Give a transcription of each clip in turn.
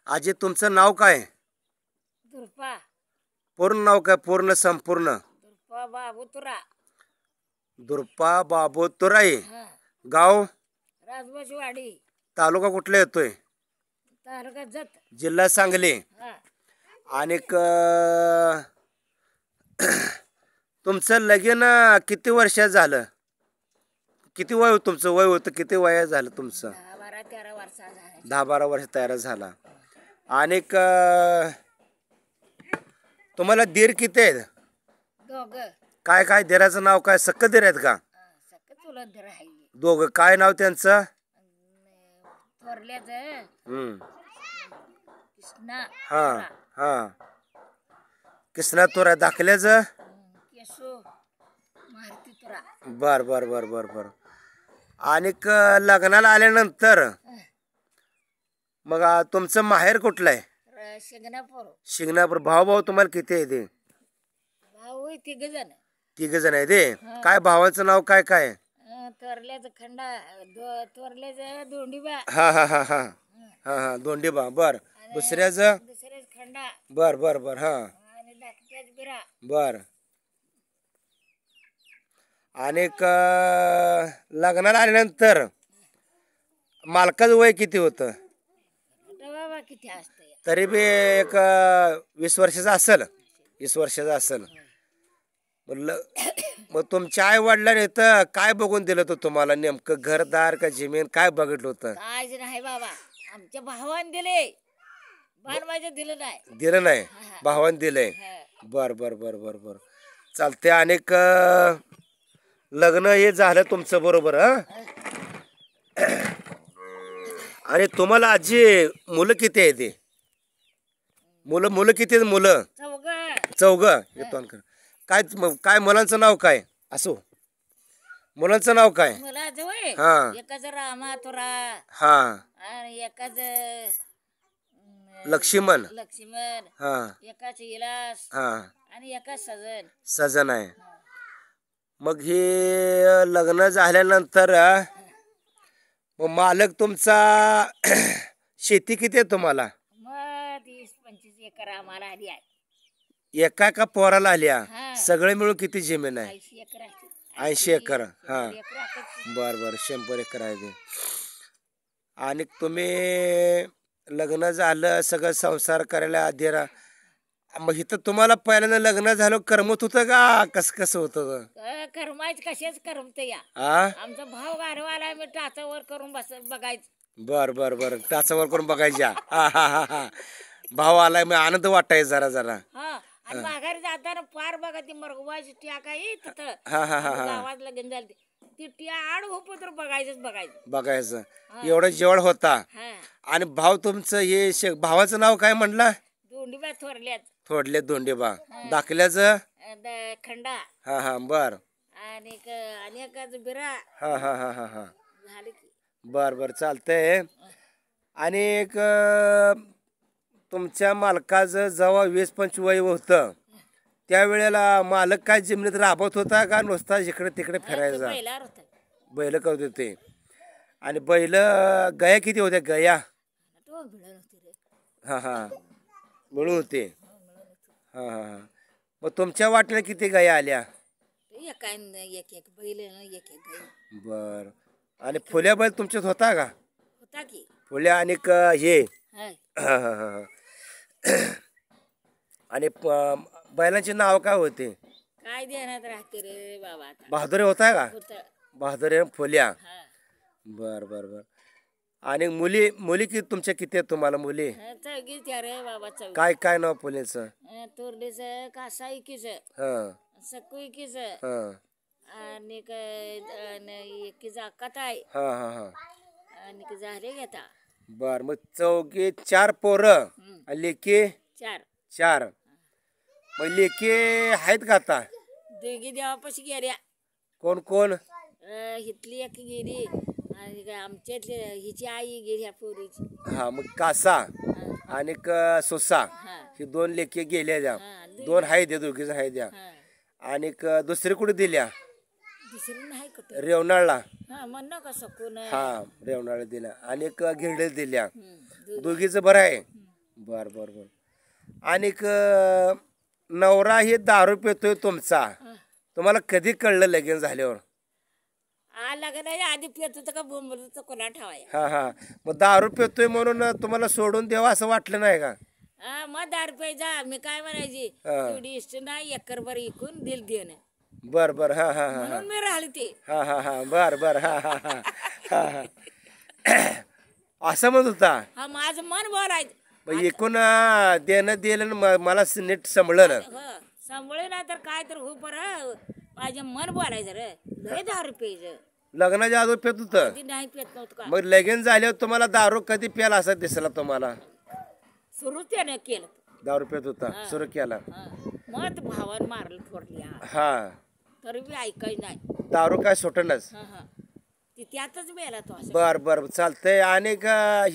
आजी तुमचं नाव काय? दुर्पा पूर्ण नाव काय? पूर्ण संपूर्ण? दुर्पा बाबूतुरा. दुर्पा बाबू तुराई. हा. गाव? राजबाजवाडी. तालुका कुठला येतोय? तालुका जत. जिल्हा सांगली. हा. आणि तुमचं लगीन किती वर्षात झालं? किती वय होतं तुमचं? वय होतं किती वय झालं तुमचं? 10-12-13 वर्षा झाला. 10-12 वर्ष तयार झाला. आणि तुम्हाला दीर किती आहेत? दोघं. काय काय दिराचं नाव काय? सक्क दीर आहेत का? सक चुलत दर आहे. दोघं. काय नाव त्यांचं? थोरल्याचं कृष्णा. हा हा कृष्णा तुरा. दाखल्याचं केशू मारुती तुरा. बर बर बर बर बर. आणि लग्नाला आल्यानंतर मग तुमचं माहेर कुठलं आहे? शिंगणापूर. शिंगणापूर. भाऊ भाऊ तुम्हाला किती आहे ते? भाऊ 3 जण. 3 जण आहे ते. काय भावाचं नाव काय काय? थोरल्याचं खंडा. थोरल्याचं दोंडीबा. हा हा हा हा हा हा दोंडीबा. बर. दुसऱ्याचं? दुसऱ्याच खंडा. बर बर बर. हा. आणि धाकट्याच बिरा. बर. आणि लग्नाला आल्यानंतर मालकाचं वय किती होतं? बाबा किती असतं? तरी बी एक 20 वर्षाचं असेल. 20 वर्षाचं असेल. मग तुमच्या आई वडिलांनी इथं काय बघून दिलं होतं तुम्हाला? नेमकं घरदार का जमीन काय बघितलं होतं? कायच नाही बाबा. आमच्या भावाने दिले. बाणबाईचं दिलं नाही. दिलं नाही. भावाने दिलंय. बर बर बर बर बर. चालते. आणि लग्न हे झालं तुमचं बरोबर. आणि तुम्हाला आजी मुलं किती आहे ते? मुलं किती आहेत? मुलं 4. येतो काय काय मुलांचं नाव काय? असो मुलांचं नाव काय? हा. एकाच रामातुरा. हा. आणि एकाच लक्ष्मण. हा. एकाच इलास. हा. आणि एकाच सजन आहे. मग हे लग्न झाल्यानंतर मग मालक तुमचा शेती किती आहे तुम्हाला? मग 30-25 एकर आम्हाला आली आहे. एका एका पोराला आल्या? हा. सगळे मिळून किती जमीन आहे? 80 एकर आहे. 80 एकर. हा. 100 एकर आहे. बर बर. 100 एकर आहे ते. आणि तुम्ही लग्न झालं सगळं संसार करायला आधीरा. मग इथं तुम्हाला पहिल्यांदा लग्न झालं करमत होतं का? कसं होतं? करमायच कशाच करमत या. आमचा भाव गारवाला मी टाचावर करून बघायचं. बर बर बर. टाचावर करून बघायच्या. हा हा हा हा. भाव आलाय मग आनंद वाटायचा जरा जरा. हा. आणि माघारी जाताना फार बघा ती मरगवायची टिया काय तिथं. हा हा हा. गावात लगीन झालं ती टिया आड होप तर बघायचं. बघायचं. एवढं जेवढ होता. आणि भाव तुमचं हे भावाचं नाव काय म्हणला? दोंडीबा थोरल्यात. थोडले दोंडीबा. दाखल्याचं? खंडा. हा हा. बर. आणि एकाच बिरा. हा हा हा हा हा. झालं की. बर बर. चालतंय. आणि तुमच्या मालकाचं जेव्हा 20-25 वय होतं त्यावेळेला मालक काय जमिनीत राबत होता का नुसता इकडे तिकडे फिरायचा? बैल करत होते. आणि बैल गया किती होत्या? गया? हा हा. मिळून होते. हा हा. मग तुमच्या वाटेला किती गया आल्या? एक बैल. बर. आणि फुल्या बैल तुमच्यात होता का? होता की. फुल्या आणि हे. हा हा हा. आणि बैलांचे नाव काय होते? काय देण्यात राहते रे बाबा. बहादुरी होता का? बहादुरी फुल्या. बर बर बर. आणि मुली तुमच्या किती आहेत तुम्हाला मुली? रे बाबा. काय काय नाव मुलीचं? तोरडीचं कासा एकीचं. सकू एकीचं. आणि एकीचं अक्कात आहे. हा हा हा. आणि झाले घेता. बर. मग 4 पोरं. लेकी 4. मग लेकी आहेत का आता? दोघी देवापाशी गेल्या. कोण कोण? हितली एक गेली आणि आमच्यातली हिची आई गेली ह्या पोरीची. हा. मग कासा आणि सुसा ही 2 लेकी गेल्या द्या. 2 आहेत द्या. दोघीच आहेत द्या. आणि दुसरी कुठे दिल्या? दुसरी नाही कुठे. रेवणाळला. म्हण का सकून. हा. रेवणाळला दिल्या. आणि गिरडे दिल्या. दोघीचं बरं आहे. बर बर बर. आणि नवरा हे दारू पितोय तुमचा, तुम्हाला कधी कळलं लगीन झाल्यावर? लग्नाच्या आधी पित होतं का बोंबलत कोणा ठेवाया. हा हा. मग दारू पितोय म्हणून तुम्हाला सोडून द्यावं असं वाटलं नाही का? मग 10 रुपये जा मी काय म्हणायची एवढी इष्ट नाही एकरभर इकून दिल देणं बर बर. हा हा हा म्हणून मी राहिले ते. हा हा हा. बर बर. हा हा हा हा हा. असं म्हणत होता. हा माझं मन बोलायचं. मग एकूण देणं दिलं आणि मला नीट सांभाळलं. सांभाळे ना तर काय तर हो बरं माझं मन बोलायचं रे. लय 10 रुपये लग्नाच्या अगोदर पित होतं? नाही पित नव्हतं का. मग लगीन झाल्यावर तुम्हाला दारू कधी प्याला असं दिसला तुम्हाला? सुरू त्याने केलं. दारू पित होता सुरू केला. मग भावानं मारलं थोरली हा. तरी बी ऐकायचं नाही. दारू काय सुटणच. ती त्यातच मेला तो असं. बर बर चालतंय. आणि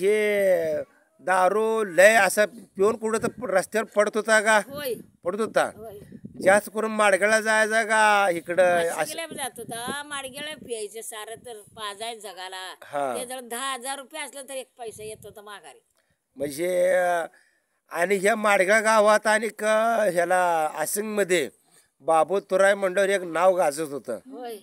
हे दारू लय असं पिऊन कुठं तर रस्त्यावर पडत होता का? होय पडत होता. होय. जास्त करून माडगाळला जायचा का इकडं? नाशिकला जात होता माडगेला प्यायचं सारं तर पाजाय जगाला. हा. ते जर 10,000 रुपये असलं तर 1 पैसा येत होता माघारी. म्हणजे आणि ह्या माडगाव गावात आणि ह्याला आसिंगमध्ये बाबू तुराय मंडळ एक नाव गाजत होतं. होय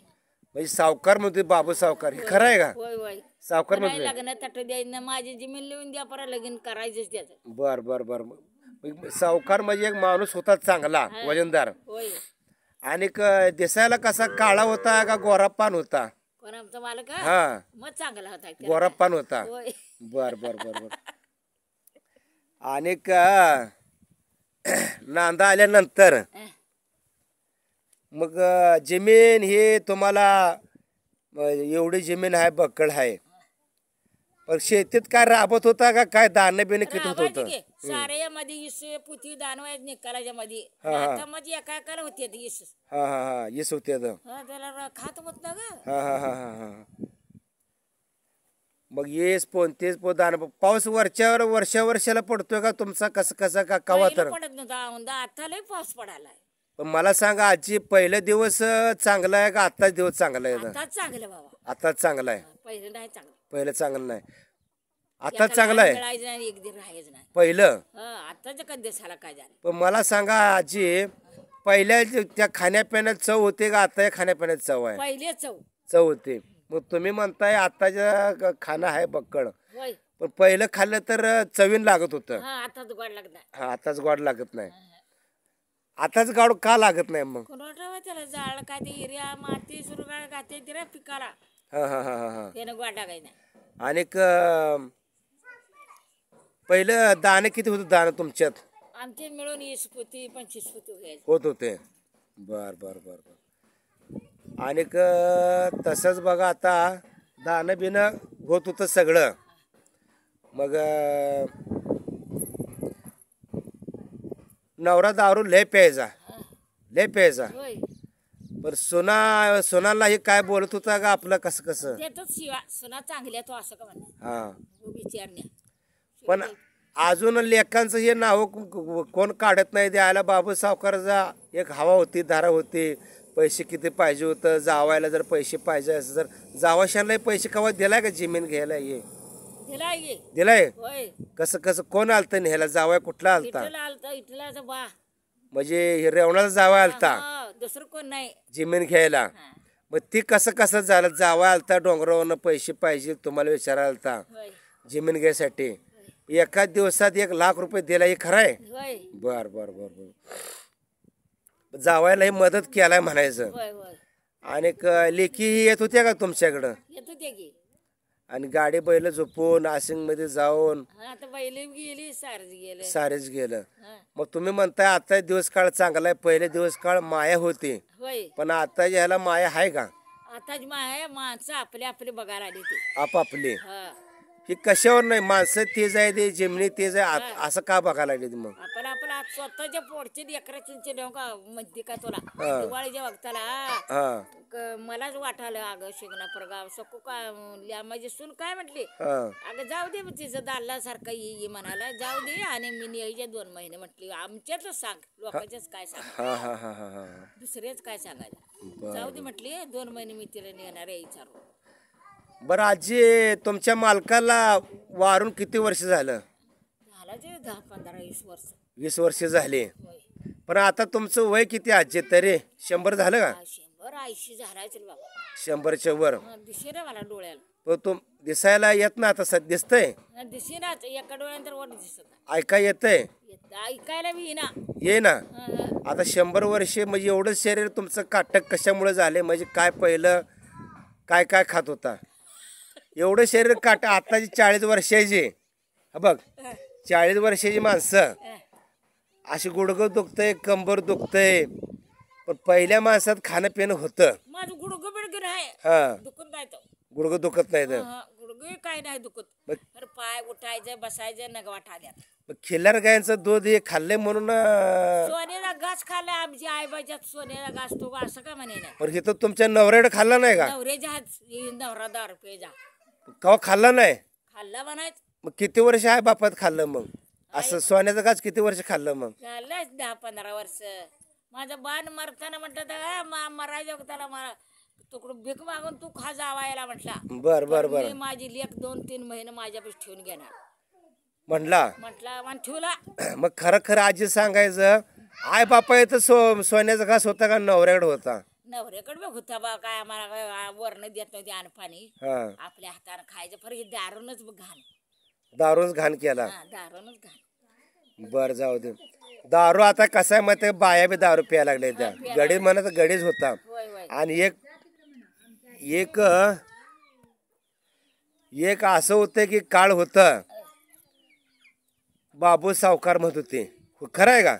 म्हणजे सावकार म्हणते बाबू सावकार. हे खरं आहे का? होय होय. सावकार नाही म्हणते. लग्न तट द्यायचं माझी जमीन लिहून द्या परत लगीन करायचंच त्याचं. बर बर बर. सावकार म्हणजे एक माणूस होता चांगला वजनदार. होय. आणि दिसायला कसा काळा होता का गोरापान होता? कोण आमचा मालक हा मग चांगला होता. गोरापान होता. होय. बर बर बर बर. आणि नांदा आल्यानंतर मग जमीन हे तुम्हाला एवढी जमीन आहे बक्कळ आहे, पण शेतीत काय राबत होता का काय दाणं बिणं किती होतं? साऱ्या मध्ये इस पुती दानवायच निकालाच्या मध्ये आता म्हणजे एका एकाला होते इस. हा हा हा. येस होते. त्याला खात होत ना ग. हा हा हा हा हा. मग येस तेच दान पाऊस वर्षाला पडतोय का तुमचा? कसं कसं का कवा तर पडत नव्हता आता लय पाऊस पडायला. पण मला सांगा आजी, पहिला दिवस चांगला आहे का आताच दिवस चांगला आहे? आताच चांगलं बाबा. आताच चांगला आहे. पहिलं नाही चांगलं. पहिलं चांगलं नाही, आताच चांगलं आहे. एक दिन राहायचं नाही पहिलं. आताच्या कधीसाला काय झालं? पण मला सांगा आजी, पहिल्या त्या खाण्यापिण्यात चव होते का आता खाण्यापिण्यात चव आहे? पहिले चव होते. मग तुम्ही म्हणताय आताच्या खाणं आहे बक्कळ, होय. पण पहिलं खाल्लं तर चवीन लागत होतं. आताच गोड लागत नाही. हा आताच गोड लागत नाही. आताच गोड का लागत नाही मग? त्याला जाळ काय ते हिर्या माती सुरगाळ घाते तिला पिकाला. हा हा हा हा. त्यानं गोड लागायचं नाही. आणि पहिलं दाणे किती होतं दाणे तुमच्यात? आमचे मिळून 20 पोती 25 पोती होत होते. बर बर बर बर. आणि तसंच बघा आता दाणं बिणं होत होतं सगळं. मग नवरा दारू लय प्यायचा, लय प्यायचा. पण सोनाला हे काय बोलत होता का आपलं कसं कसं? शिवा सोना चांगल्या तो असं का म्हणा. हा. विचारण्या पण अजून लेखांचं हे नाव कोण काढत नाही. द्यायला बाबू सावकाराचा एक हवा होती, धारा होती. पैसे किती पाहिजे होतं, जावायला जर पैसे पाहिजे असं जर जावाशांना पैसे कवा दिलाय का जमीन घ्यायला? हे दिलाय. कसं कसं कोण आलतं न्यायला? जावाय कुठला आलता? इटलाचा बा म्हणजे रेवणाचा जावा आलता, दुसरं कोण नाही जमीन घ्यायला. मग ती कसं कसं झालं? जावा आलता डोंगरावरनं पैसे पाहिजे तुम्हाला विचारायला आलता जमीन घ्यायसाठी. एका दिवसात 1 लाख रुपये दिला, हे खरं आहे? बर बर बर बर. जावायला ही मदत केलाय म्हणायचं. आणि लेखी येत होत्या का तुमच्याकडं? येत होते की. आणि गाडी बैल झोपून आसिंग मध्ये जाऊन आता बैल गेली सारेच गेलं. मग तुम्ही म्हणताय आता दिवस काळ चांगला आहे, पहिले दिवस काळ माया होती, पण आता ह्याला माया आहे का? आताच माया माणसं आपले आपले बघायला आली ती आपापली. ही कशावर नाही? माणसं तेज आहे, ते जमिनी तेज आहे, असं का बघायला लागले? मग आपण आपला स्वतःच्या पोटचे लेकराचे का म्हणते का तुला दिवाळीच्या वक्ताला मलाच वाटायला अगं शिंगणापूर गाव सकू का माझी सून काय म्हटली, अगं जाऊ दे तिचं दाल्लासारखं ये म्हणाला, जाऊ दे आणि मी यायच्या 2 महिने म्हटली. आमच्याच सांग, लोकांच्याच काय सांग, दुसरेच काय सांगायला. जाऊ दे म्हटली 2 महिने मी तिला नेणार आहे विचारू. बरं आजी, तुमच्या मालकाला वारून किती वर्ष झालं? मला जे 10-15-20 वर्ष 20 वर्ष झाले. होय. पण आता तुमचं वय किती आजी तरी 100 झालं का? 100-80 झालायच बाबा. 100च्या वर. दिसे ना मला डोळ्याला. पण तुम दिसायला येत ना आता सध्या दिसतंय. दिसेनाच एका डोळ्यानंतर वर दिसत नाही. ऐका येतंय. ऐकायला बी येईना. ये ना आता 100 वर्षे म्हणजे एवढं शरीर तुमचं काटक कशामुळे झाले म्हणजे काय पहिलं काय काय खात होता एवढं शरीर काट आताची 40 वर्षाची बघ 40 वर्षाची माणसं अशी गुडघं दुखतंय कंबर दुखतंय पण पहिल्या माणसात खाणं पिणं होतं. माझं गुडघं बिडघं नाही. हा दुखत नाही तो. गुडघं दुखत नाही तर गुडघे काय नाही दुखत. तर पाय उठायचं बसायचं नगवाट आल्यात. मग खिल्लार गायांचं दूध हे खाल्ले म्हणून सोन्याचा घास खाल्ला आमची आईबाच्यात सोन्याचा घास तो असं का म्हणे नाही. पण इथं तुमच्या नवऱ्याकडे खाल्ला नाही का? नवऱ्याच्या हात नवरा 10 रुपये जा कवा खाल्ला नाही? खाल्ला म्हणायचं. मग किती वर्ष आहे बापात खाल्लं मग असं सोन्याचं घास किती वर्ष खाल्लं मग? झालंच 10-15 वर्ष. माझं बाण मरताना म्हटलं मरायच्या त्याला मला तुकडं भीक मागून तू खा जावायला म्हटला. बर बर बर. मी माझी लेक 2-3 महिने माझ्यापाशी ठेवून घेणार म्हणला म्हटला ठेवला. मग खरं खरं आजी सांगायचं आय बापा इथं सोन्याचा घास होता का नवऱ्याकडे होता? नवऱ्याकडे बघ होता बा काय आम्हाला वरण देत नव्हते अन्न पाणी आपल्या हाताने खायचं फरक दारूनच घाण. दारूच घाण केला. दारूनच घाण. बर जाऊ दे. दारू आता कसं आहे मग बाया बी दारू प्यायला लागले त्या गडीज म्हणत गडीज होता. आणि एक एक असं होतं की काळ होतं बाबू सावकार म्हणत होते खरं आहे का?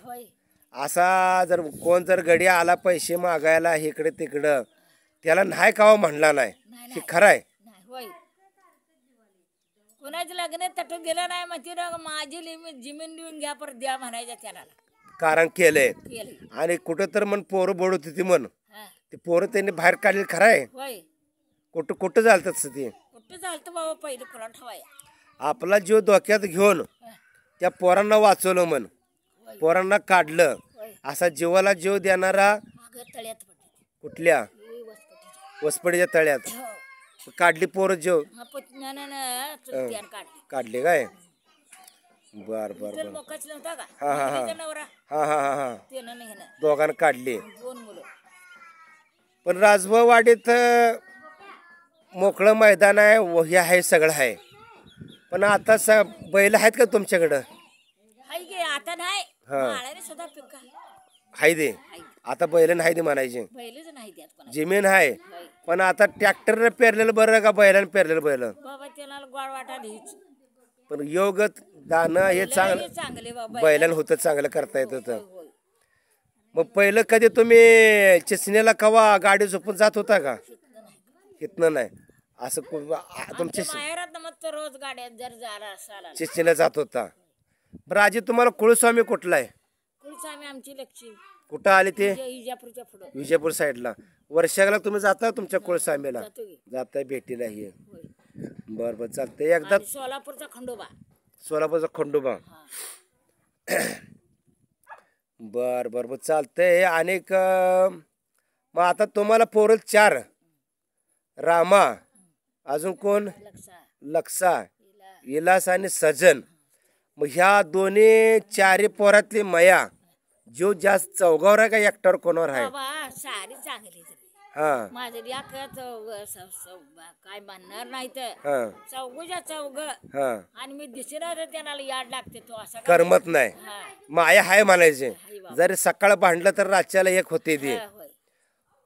असा जर कोण जर गडी आला पैसे मागायला इकडे तिकडं त्याला नाही कावा म्हणला नाही हे खरं आहे. कोणाचं लग्न तटून दिलं नाही म्हणते माझी जमीन देऊन घ्या परत द्या म्हणायच्या त्याला कारण केलंय. आणि कुठं तर म्हण पोरं बोलत होती म्हण ते पोरं त्यांनी बाहेर काढले खरं आहे. कुठं कुठं झालं तसं ते कुठं झालं बाबा पहिलं कोणा ठेवाय आपला जीव धोक्यात घेऊन त्या पोरांना वाचवलं म्हण पोरांना काढलं. असा जीवाला जीव देणारा कुठल्या वसपडीच्या तळ्यात काढली पोरं जीव काढले काय? बर बर बर. हा हा हा हा हा हा दोघांना काढले. पण राजभावाडीत मोकळं मैदान आहे हे आहे सगळं आहे पण आता बैल आहेत का तुमच्याकडं? आता नाही हाय दे आता बैल नाही दे म्हणायचे. जमीन आहे पण आता ट्रॅक्टरनं पेरलेलं बरं का बैलानं पेरलेलं बैल? पण योग दाणं हे चांगलं बैलानं होतं चांगलं करता येत होतं. मग पहिलं कधी तुम्ही चिचणीला कवा गाडी झोपून जात होता का? इथनं नाही असं तुमच्या रोज गाड्यात जर झाला चिचणीला जात होता. बरं आजी तुम्हाला कुळस्वामी कुठला आहे? कुळस्वामी आमची लक्ष्मी. कुठं आले ते? विजापूरच्या पुढे विजापूर साईडला. वर्षाला तुम्ही जाता तुमच्या कुळस्वामीला? जाताय भेटीला हे. बर बर चालतंय. एकदा सोलापूरचा खंडोबा. सोलापूरचा खंडोबा. बर बर बर चालतंय. आणि मग आता तुम्हाला पोरं 4 रामा अजून कोण? लक्षा इलास आणि सजन. मग ह्या दोन्ही 4 पोरातली मया जीव जास्त चौगावर आहे का एकट्यावर कोणावर आहे? सारी चांगली. हा माझं काय म्हणणार नाही तर चौघच्या चौघ आणि मी दिसणार त्याला याड लागते तो असं करमत नाही. माया हाय म्हणायचे. जरी सकाळ भांडलं तर रातच्याला एक होते ते.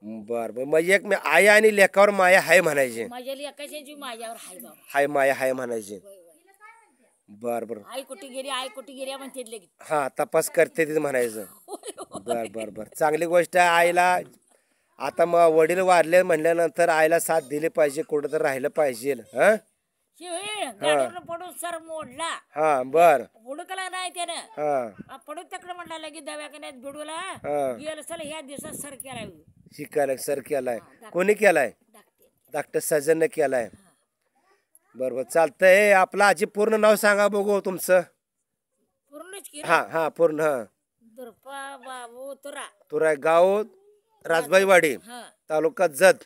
बर बर मग एक आई आणि लेकावर माया हाय म्हणायचे. माझ्या लेकाची माझ्यावर हाय बाबा हाय माया हाय म्हणायचे. बर बर. आई कुठे गेली आई कुठे गेली म्हणते लगेच. हा तपास करते ते म्हणायचं. बर बर बर चांगली गोष्ट आहे. आईला आता मग वडील वारले म्हणल्यानंतर आईला साथ दिली पाहिजे कुठं तर राहिलं पाहिजे. पडून सर मोडला. हा बर हुडकला नाही त्यानं पडून तकडे म्हणला लगेच दवाखान्यात भिडूला गेलं चल ह्या दिवसात सर केलाय शिकायला सर केलाय. कोणी केलाय? डॉक्टर सजनने केलाय. बरोबर चालतंय. आपलं आजी पूर्ण नाव सांगा बघू तुमचं. हा हा पूर्ण. बाबू तुरा गाव राजबाईवाडी तालुका जत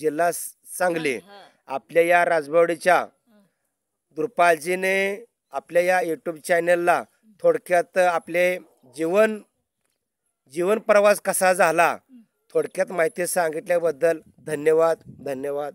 जिल्हा सांगली. आपल्या या राजबाईवाडीच्या दुर्पालजीने आपल्या या यूट्यूब चॅनलला थोडक्यात आपले जीवन प्रवास कसा झाला थोडक्यात माहिती सांगितल्याबद्दल धन्यवाद.